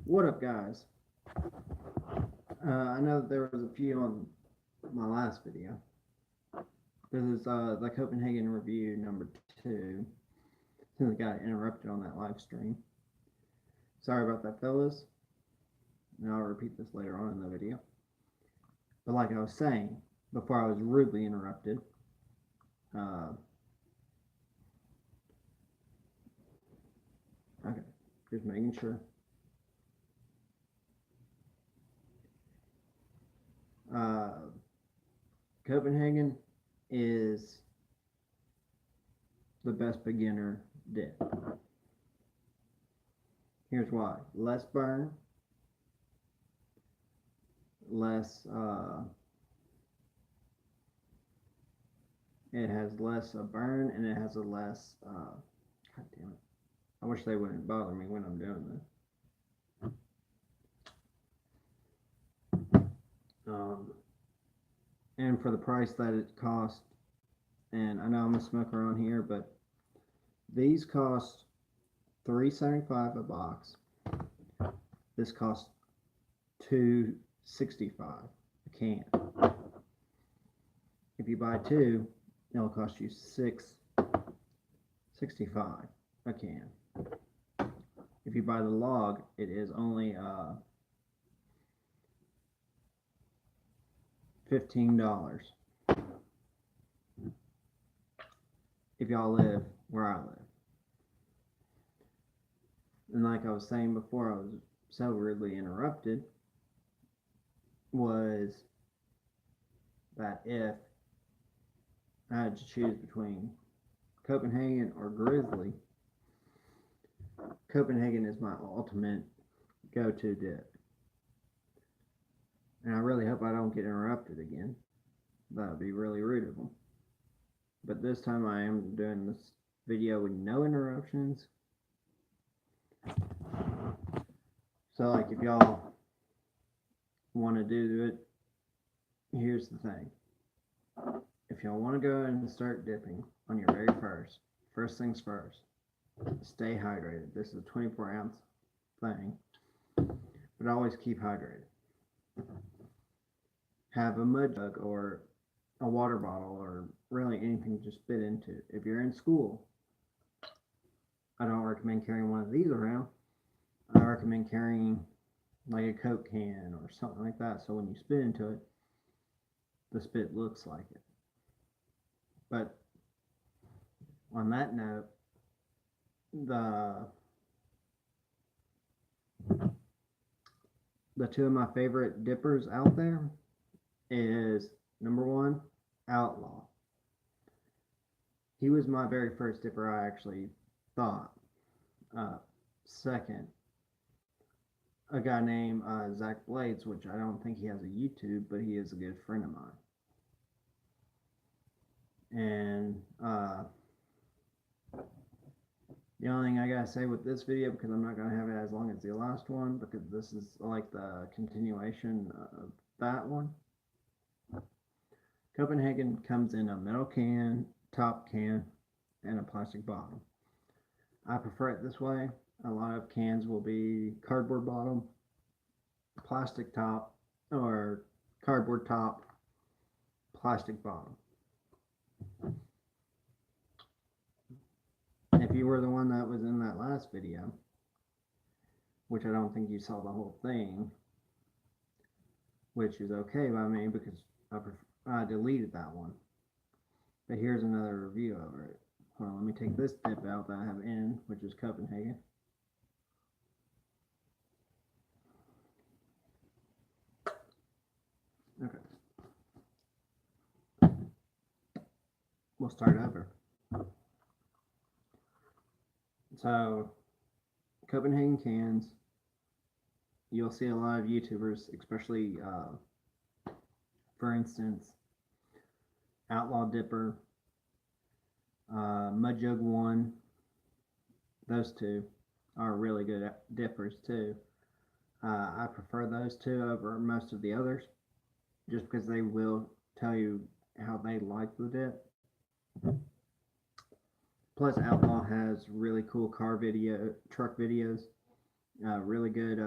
What up, guys? I know that there was a few on my last video. This is the Copenhagen review number 2. Since I got interrupted on that live stream. Sorry about that, fellas. And I'll repeat this later on in the video. But like I was saying, before I was rudely interrupted, okay, just making sure. Copenhagen is the best beginner dip. Here's why. Less burn, less, it has less burn, and it has a less, god damn it. I wish they wouldn't bother me when I'm doing this. And for the price that it cost, and I know I'm a smoker on here, but these cost $3.75 a box. This costs $2.65 a can. If you buy 2, it'll cost you $6.65 a can. If you buy the log, it is only $15 if y'all live where I live. And like I was saying before I was so rudely interrupted, was that if I had to choose between Copenhagen or Grizzly, Copenhagen is my ultimate go-to dip. And I really hope I don't get interrupted again. That would be really rude of them. But this time I am doing this video with no interruptions. So like if y'all want to do it, here's the thing. If y'all want to go and start dipping on your very first things first, stay hydrated. This is a 24-ounce thing, but always keep hydrated. Have a mud jug or a water bottle or really anything to spit into. If you're in school, I don't recommend carrying one of these around. I recommend carrying like a Coke can or something like that, so when you spit into it, the spit looks like it. But on that note, the 2 of my favorite dippers out there is number 1, Outlaw. He was my very first dipper I actually thought. Second, a guy named Zach Blades, which I don't think he has a YouTube, but he is a good friend of mine. And the only thing I gotta say with this video, because I'm not gonna have it as long as the last one, because this is like the continuation of that one. Copenhagen comes in a metal can, top can, and a plastic bottom. I prefer it this way. A lot of cans will be cardboard bottom, plastic top, or cardboard top, plastic bottom. If you were the one that was in that last video, which I don't think you saw the whole thing, which is okay by me because I deleted that one. But here's another review over it. Hold on, let me take this dip out that I have in, which is Copenhagen. Okay. We'll start over. So, Copenhagen cans, you'll see a lot of YouTubers, especially, for instance, Outlaw Dipper, Mud Jug 1, those 2 are really good dippers too. I prefer those 2 over most of the others, just because they will tell you how they like the dip. Plus, Outlaw has really cool truck videos, really good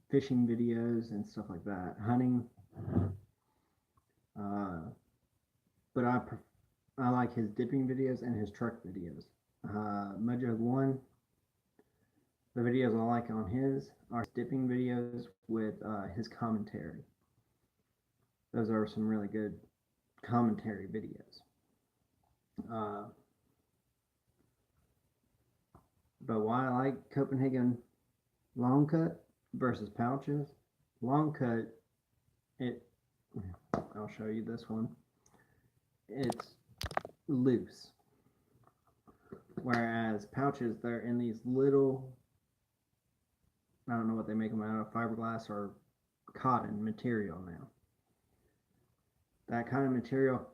fishing videos and stuff like that, hunting. Uh, but I like his dipping videos and his truck videos. Mudjug One, the videos I like on his are dipping videos with his commentary. Those are some really good commentary videos. Uh, but why I like Copenhagen long cut versus pouches, long cut, it, I'll show you this one. It's loose. Whereas pouches, they're in these little, I don't know what they make them out of, fiberglass or cotton material now. That kind of material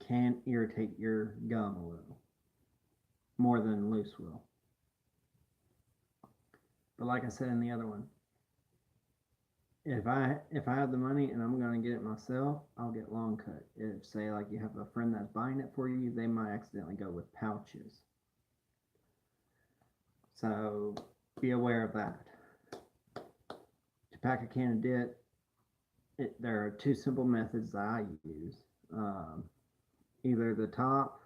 can irritate your gum a little more than loose will. But like I said in the other one, if I have the money and I'm gonna get it myself, I'll get long cut. If say like you have a friend that's buying it for you, they might accidentally go with pouches. So be aware of that. To pack a can of dip, there are two simple methods that I use. Either the top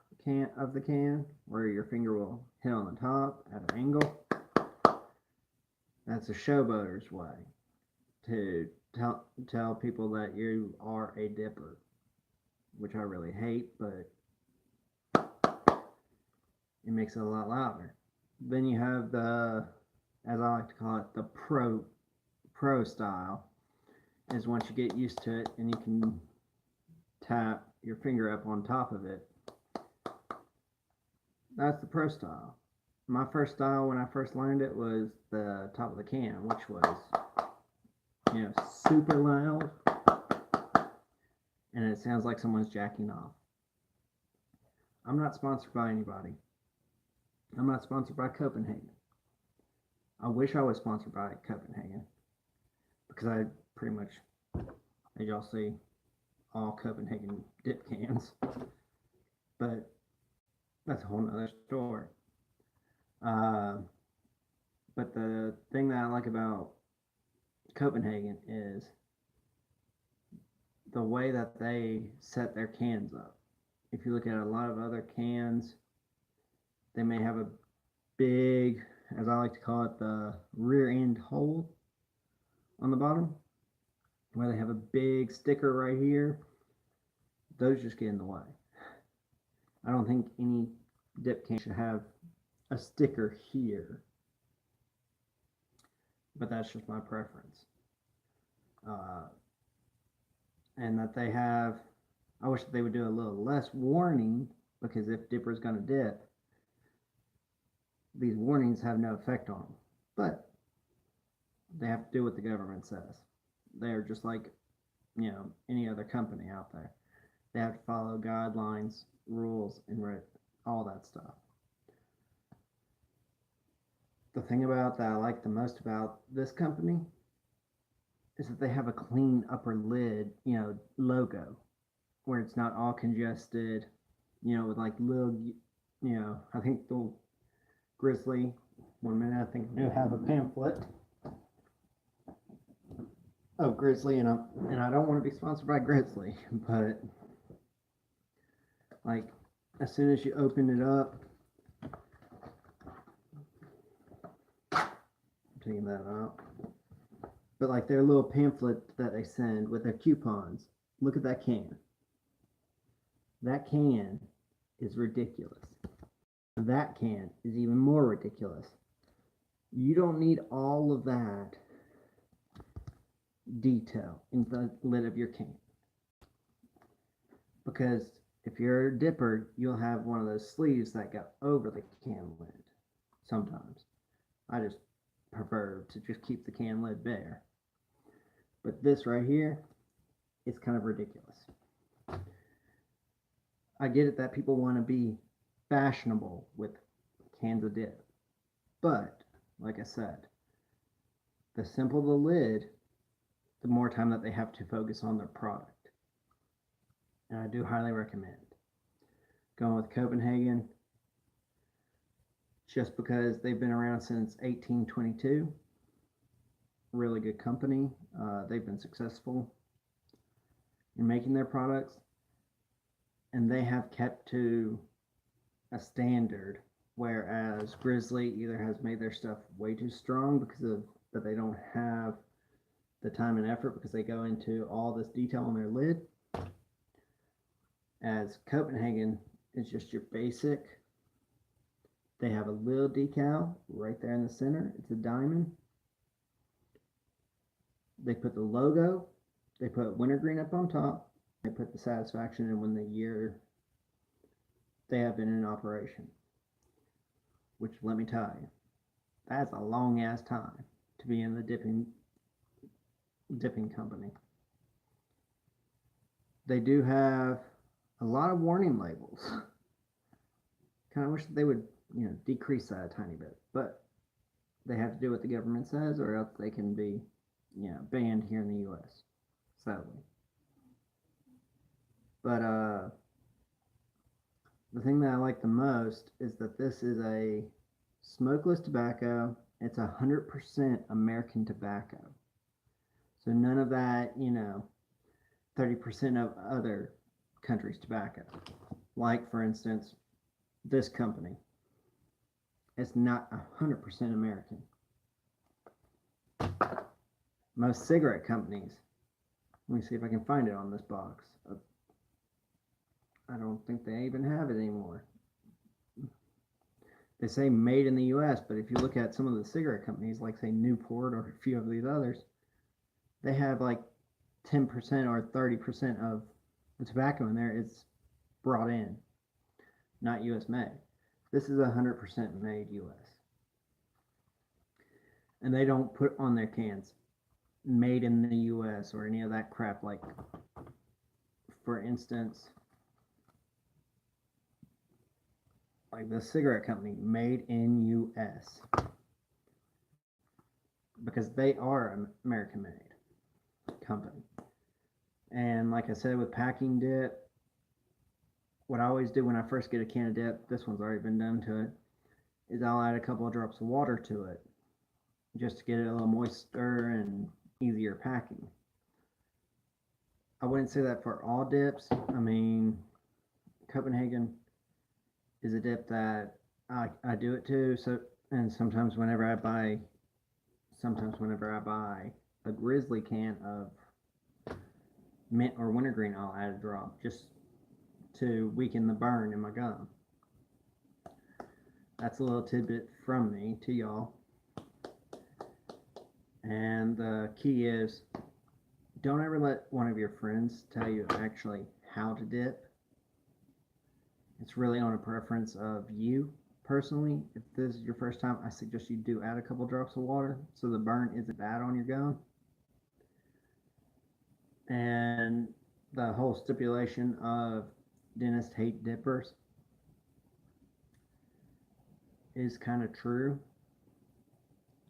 of the can, where your finger will hit on the top at an angle. That's a showboater's way to tell people that you are a dipper, which I really hate, but it makes it a lot louder. Then you have the, as I like to call it, the pro style, is once you get used to it and you can tap your finger up on top of it. That's the pro style. My first style when I first learned it was the top of the can, which was, super loud, and it sounds like someone's jacking off. I'm not sponsored by anybody. I'm not sponsored by Copenhagen. I wish I was sponsored by Copenhagen, because I pretty much, as y'all see, all Copenhagen dip cans. But that's a whole nother story. But the thing that I like about Copenhagen is the way that they set their cans up. If you look at a lot of other cans, they may have a big, as I like to call it, the rear end hole on the bottom, where they have a big sticker right here. Those just get in the way. I don't think any dip can should have a sticker here, but that's just my preference. And that they have, I wish that they would do a little less warning, because if dipper's going to dip, these warnings have no effect on them. But they have to do what the government says. They're just like, any other company out there. They have to follow guidelines, rules, and all that stuff. The thing about that I like the most about this company is that they have a clean upper lid, logo, where it's not all congested, with like little, I think the Grizzly, 1 minute, I think I have a pamphlet of Grizzly, and I don't want to be sponsored by Grizzly, but like as soon as you open it up, I'm taking that out. But like their little pamphlet that they send with their coupons, look at that can. That can is ridiculous. That can is even more ridiculous. You don't need all of that detail in the lid of your can. Because if you're a dipper, you'll have one of those sleeves that go over the can lid sometimes. I just prefer to just keep the can lid bare. But this right here is kind of ridiculous. I get it that people want to be fashionable with cans of dip. But, like I said, the simpler the lid, the more time that they have to focus on their product. And I do highly recommend going with Copenhagen. just because they've been around since 1822. Really good company. They've been successful in making their products, and they have kept to a standard. Whereas Grizzly either has made their stuff way too strong because of that they don't have the time and effort because they go into all this detail on their lid. As Copenhagen is just your basic. They have a little decal right there in the center. It's a diamond. They put the logo. They put Wintergreen up on top. They put the satisfaction in when the year they have been in operation. Which, let me tell you, that's a long ass time to be in the dipping company. They do have a lot of warning labels. Kind of wish that they would, decrease that a tiny bit, but they have to do what the government says, or else they can be, banned here in the U.S. Sadly. But the thing that I like the most is that this is a smokeless tobacco. It's 100% American tobacco. So none of that, 30% of other countries' tobacco. Like, for instance, this company. It's not 100% American. Most cigarette companies, let me see if I can find it on this box. I don't think they even have it anymore. They say made in the US, but if you look at some of the cigarette companies, like say Newport or a few of these others, they have like 10% or 30% of the tobacco in there is brought in, not US made. This is 100% made US. And they don't put on their cans made in the US or any of that crap. Like, for instance, like the cigarette company, made in US. Because they are an American made company. And like I said, with packing dip, what I always do when I first get a can of dip, this one's already been done to it, is I'll add a couple of drops of water to it just to get it a little moister and easier packing. I wouldn't say that for all dips. I mean, Copenhagen is a dip that I do it to. So, and sometimes whenever I buy a Grizzly can of mint or wintergreen, I'll add a drop just to weaken the burn in my gum. That's a little tidbit from me to y'all. And the key is, don't ever let one of your friends tell you actually how to dip. It's really on a preference of you personally. If this is your first time, I suggest you do add a couple drops of water so the burn isn't bad on your gum. And the whole stipulation of dentists hate dippers is kind of true,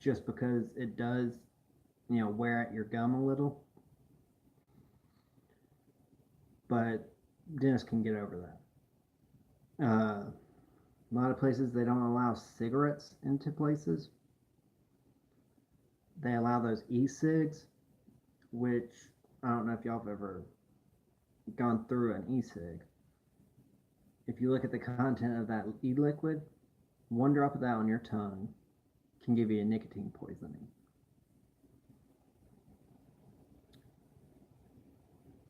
just because it does, wear at your gum a little. But dentists can get over that. A lot of places, they don't allow cigarettes into places. They allow those e-cigs, which I don't know if y'all have ever gone through an e-cig. If you look at the content of that e-liquid, one drop of that on your tongue can give you a nicotine poisoning.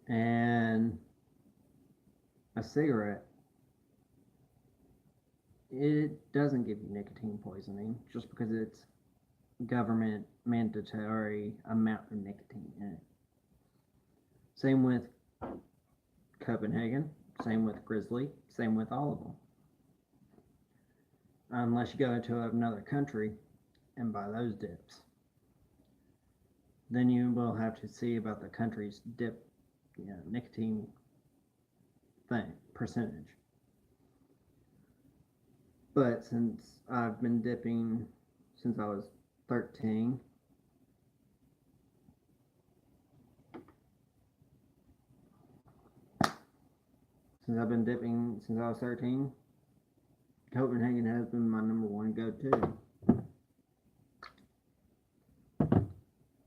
And a cigarette, it doesn't give you nicotine poisoning just because it's government mandatory amount of nicotine in it. Same with Copenhagen, same with Grizzly, same with all of them. Unless you go into another country and buy those dips. Then you will have to see about the country's dip, nicotine percentage. But since I've been dipping since I was 13, since I was 13, Copenhagen has been my number one go-to good too.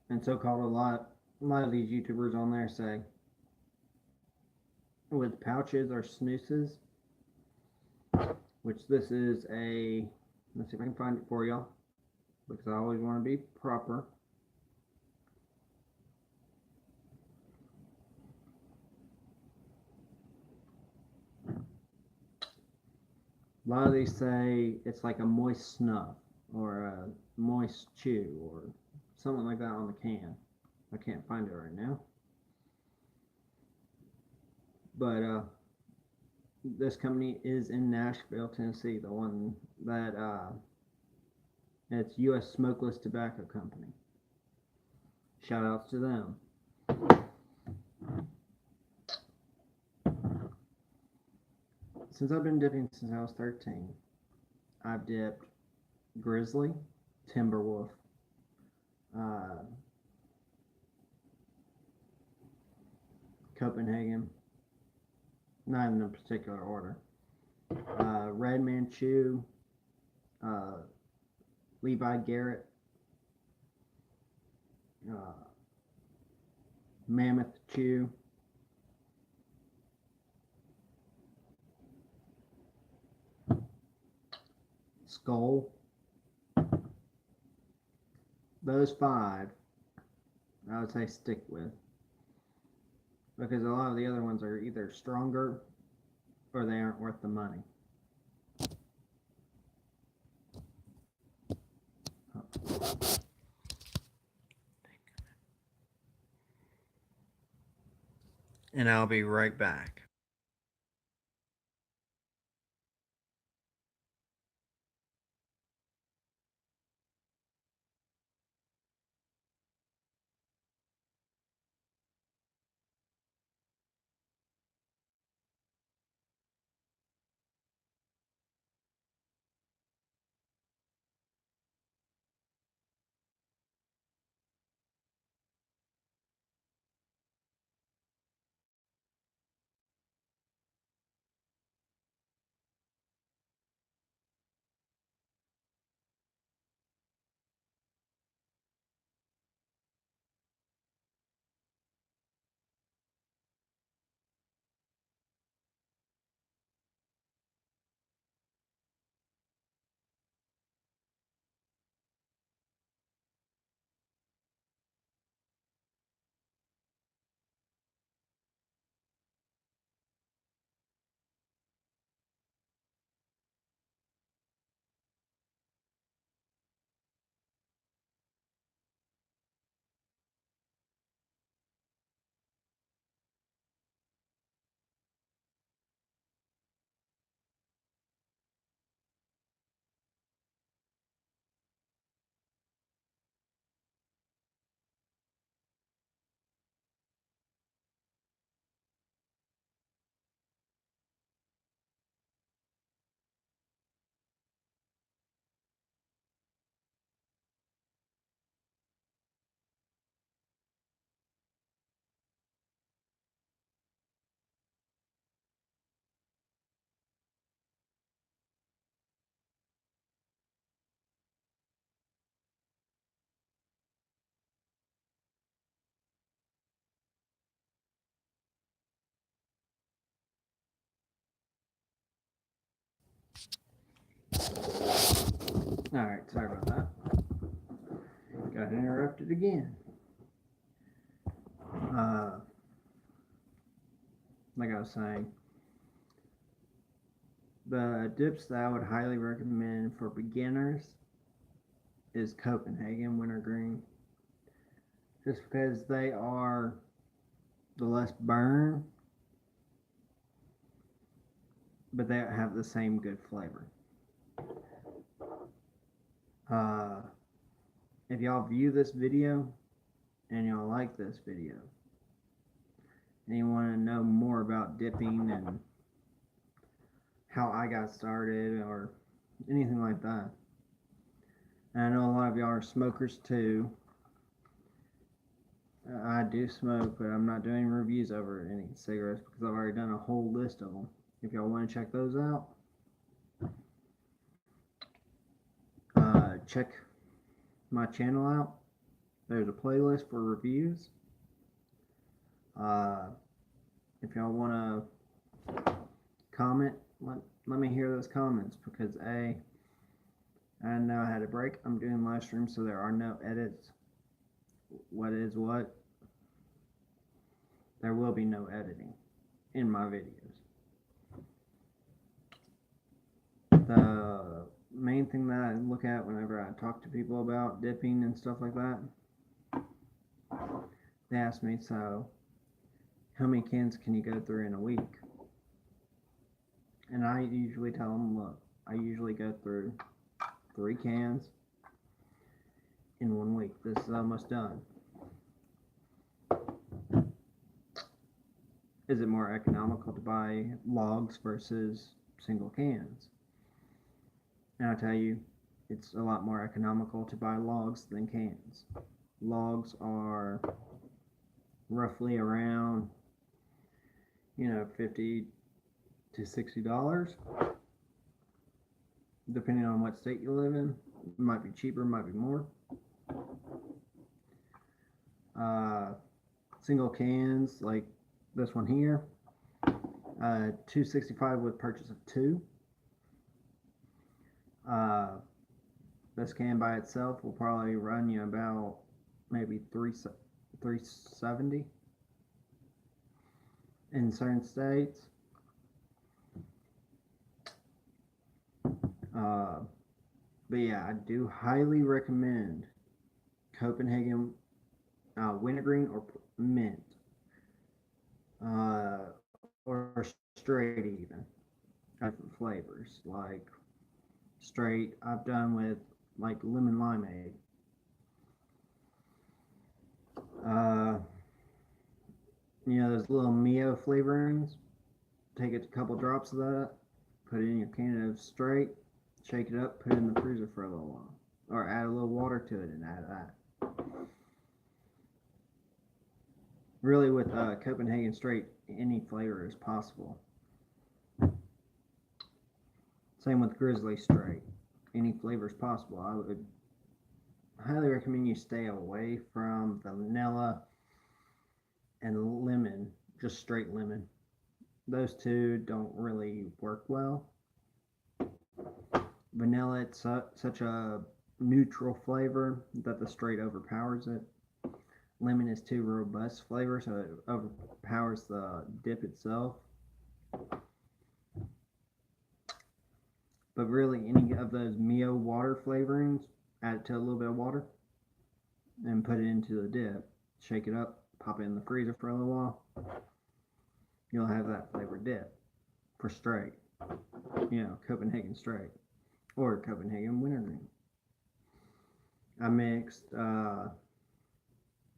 And so-called a lot of these YouTubers on there say with pouches or snoozes, which this is a, let's see if I can find it for y'all, because I always want to be proper. A lot of these say it's like a moist snuff or a moist chew or something like that on the can. I can't find it right now. But this company is in Nashville, Tennessee. The one that it's U.S. Smokeless Tobacco Company. Shout outs to them. Since I've been dipping since I was 13, I've dipped Grizzly, Timberwolf, Copenhagen, not in a particular order, Red Man Chew, Levi Garrett, Mammoth Chew, Skull. Those 5 I would say stick with, because a lot of the other ones are either stronger or they aren't worth the money. And I'll be right back. Alright, sorry about that. Got interrupted again. Like I was saying, the dips that I would highly recommend for beginners is Copenhagen Wintergreen. Just because they are the less burn, but they have the same good flavor. If y'all view this video and y'all like this video and you want to know more about dipping and how I got started or anything like that, and I know a lot of y'all are smokers too. I do smoke, but I'm not doing reviews over any cigarettes because I've already done a whole list of them. If y'all want to check those out, check my channel out. There's a playlist for reviews. If y'all want to comment, let me hear those comments, because I know I had a break. I'm doing live streams, so there are no edits. What is what? There will be no editing in my videos. The main thing that I look at whenever I talk to people about dipping and stuff like that, they ask me, so how many cans can you go through in a week? And I usually tell them, look, I usually go through 3 cans in 1 week. This is almost done. Is it more economical to buy logs versus single cans? And I tell you, it's a lot more economical to buy logs than cans. Logs are roughly around, $50 to $60, depending on what state you live in. It might be cheaper, might be more. Single cans like this one here, $2.65 with purchase of 2. This can by itself will probably run you about maybe $3.70 in certain states. But yeah, I do highly recommend Copenhagen Wintergreen or mint, or straight even. Different flavors, like straight I've done with like lemon limeade. Those little Mio flavorings. Take a couple drops of that, put it in your can of straight, shake it up, put it in the freezer for a little while, or add a little water to it and add that. Really, with Copenhagen straight, any flavor is possible. Same with Grizzly straight, any flavor is possible. I would highly recommend you stay away from vanilla and lemon, just straight lemon. Those two don't really work well. Vanilla, it's such a neutral flavor that the straight overpowers it. Lemon is too robust flavor, so it overpowers the dip itself. But really, any of those Mio water flavorings, add it to a little bit of water and put it into the dip. Shake it up, pop it in the freezer for a little while. You'll have that flavored dip for straight. Copenhagen straight or Copenhagen Wintergreen. I mixed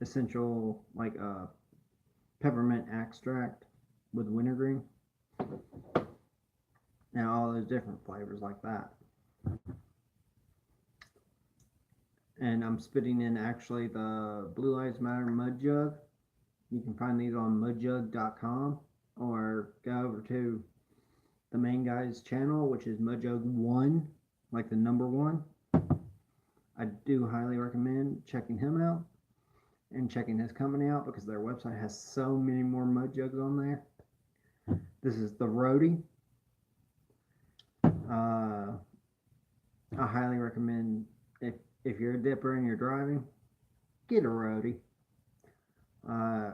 essential peppermint extract with wintergreen. Now all those different flavors like that. And I'm spitting in actually the Blue Lives Matter mud jug. You can find these on mudjug.com, or go over to the main guy's channel, which is mudjug1, like the number 1. I do highly recommend checking him out and checking his company out, because their website has so many more mud jugs on there. This is the Roadie. I highly recommend, if you're a dipper and you're driving, get a Roadie.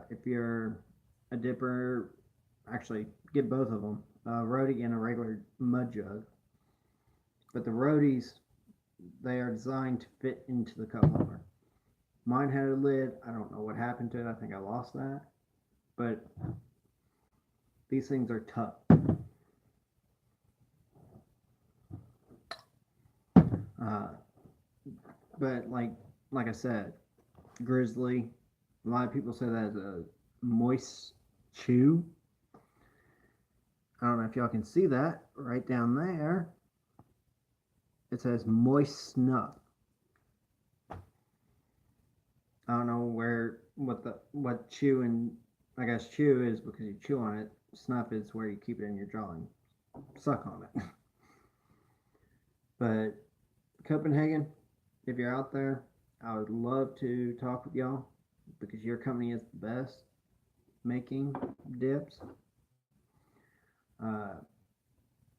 If you're a dipper, actually get both of them, a Roadie and a regular mud jug. But the Roadies, they are designed to fit into the cup holder. Mine had a lid. I don't know what happened to it. I think I lost that. But these things are tough. But like I said, Grizzly, a lot of people say that is a moist chew. I don't know if y'all can see that right down there. It says moist snuff. I don't know what chew, and I guess chew is because you chew on it. Snuff is where you keep it in your jaw and suck on it. But Copenhagen, if you're out there, I would love to talk with y'all because your company is the best making dips. Uh,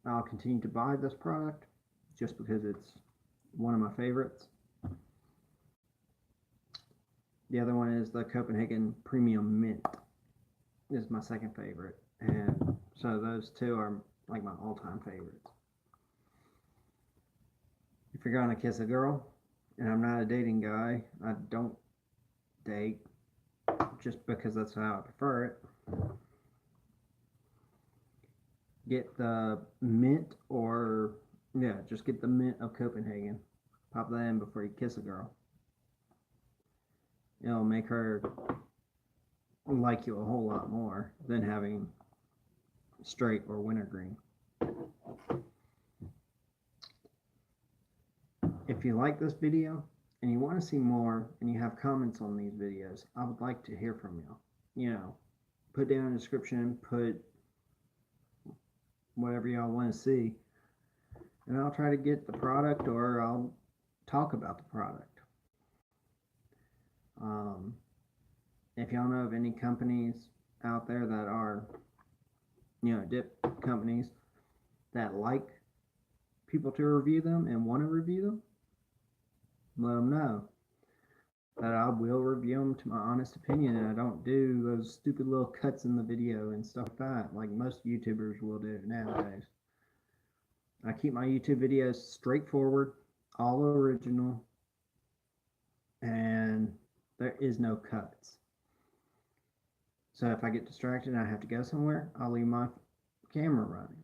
I'll continue to buy this product just because it's one of my favorites. The other one is the Copenhagen Premium Mint. This is my second favorite. And so those two are like my all-time favorites. If you're gonna kiss a girl, and I'm not a dating guy, I don't date just because that's how I prefer it. Get the mint just get the mint of Copenhagen. Pop that in before you kiss a girl. It'll make her like you a whole lot more than having straight or wintergreen. If you like this video and you want to see more and you have comments on these videos, I would like to hear from you. You know, put down in the description, put whatever y'all want to see, and I'll try to get the product or I'll talk about the product. If y'all know of any companies out there that are, dip companies that like people to review them and want to review them, let them know that I will review them to my honest opinion, and I don't do those stupid little cuts in the video and stuff like that like most YouTubers will do nowadays. I keep my YouTube videos straightforward, all original, and there is no cuts. So if I get distracted and I have to go somewhere, I'll leave my camera running.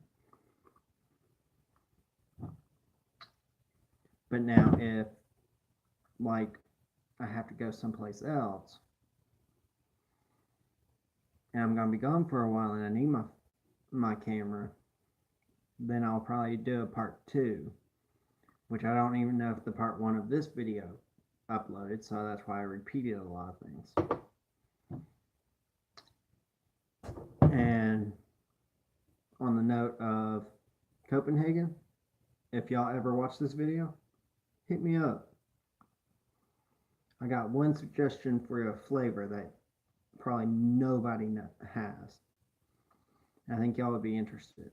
But now if like I have to go someplace else and I'm gonna be gone for a while and I need my camera, then I'll probably do a part 2, which I don't even know if the part 1 of this video uploaded, so that's why I repeated a lot of things. And on the note of Copenhagen, if y'all ever watch this video, hit me up. I got one suggestion for a flavor that probably nobody has. I think y'all would be interested.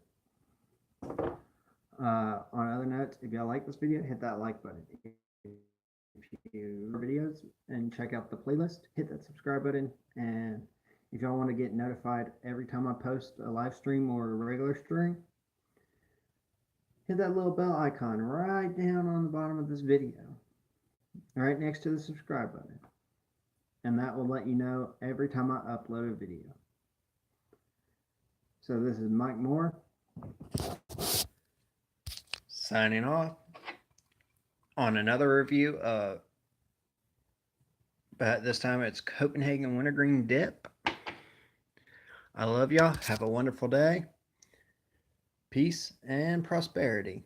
On other notes, if y'all like this video, hit that like button. If you videos and check out the playlist, hit that subscribe button. And if y'all want to get notified every time I post a live stream or a regular stream, hit that little bell icon right down on the bottom of this video, right next to the subscribe button, and that will let you know every time I upload a video. So this is Mike Moore signing off on another review of, but this time it's Copenhagen Wintergreen Dip. I love y'all. Have a wonderful day. Peace and prosperity.